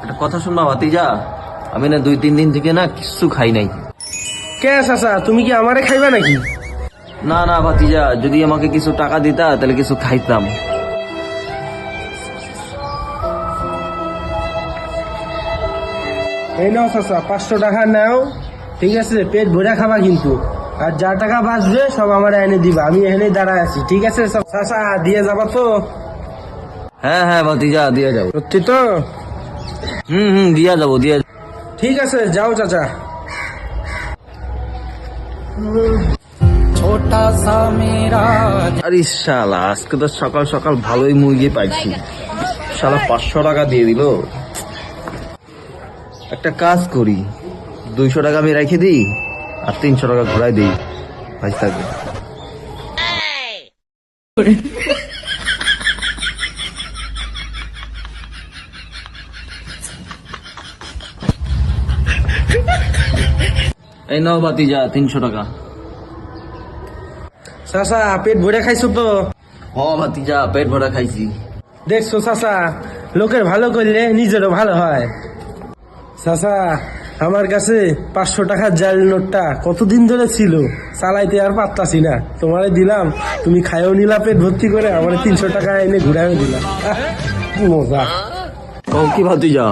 একটা কথা শুনবা ভাতিজা, আমি না 2-3 দিন থেকে না কিছু খাই নাই। কে চাচা, তুমি কি আমারে খাইবা নাকি? না না ভাতিজা, যদি আমাকে কিছু টাকা দিতা তাহলে কিছু খাইতাম। এই নাও চাচা, 500 টাকা নাও, ঠিক আছে? পেট ভরে খাবা কিন্তু, আর যা টাকা বাঁচবে সব আমার এনে দিবা, আমি এখানেই দাঁড়ায় আছি, ঠিক আছে? চাচা দিয়ে যাবা তো? হ্যাঁ হ্যাঁ ভাতিজা, দিয়ে যাবো। সত্যি তো? দিয়া যাবো, দিয়া। ঠিক আছে, যাও চাচা। আরে শালা, আজকে তো সকাল সকাল ভালোই মুরগি পাইছি। শালা 500 টাকা দিয়ে দিল। একটা কাজ করি, 200 টাকা আমি রেখে দিই আর 300 টাকা ঘোরাই দিই, ভাই থাকবে। এই নাও ভাতিজা 300 টাকা। চাচা পেট ভরে খাইছো তো? হ ভাতিজা, পেট ভরা খাইছি। দেখছো চাচা, লোকের ভালো করলে নিজেরও ভালো হয়। চাচা, আমার কাছে 500 টাকার জাল নোটটা কতদিন ধরে ছিল, চালাইতে আর পারতাছি না, তোমারে দিলাম, তুমি খাইও নিলা পেট ভর্তি করে, আমার 300 টাকা এনে ঘুরাইও দিলা। কি মজা। ও কি ভাতিজা?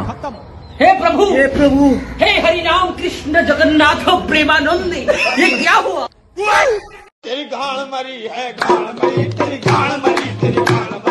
हे प्रभु हे प्रभु, हे हरि राम कृष्ण जगन्नाथ प्रेमानंद, ये क्या हुआ? तेरी गाल मरी है, गाल मरी, तेरी गाल मरी, तेरी गाल मरी।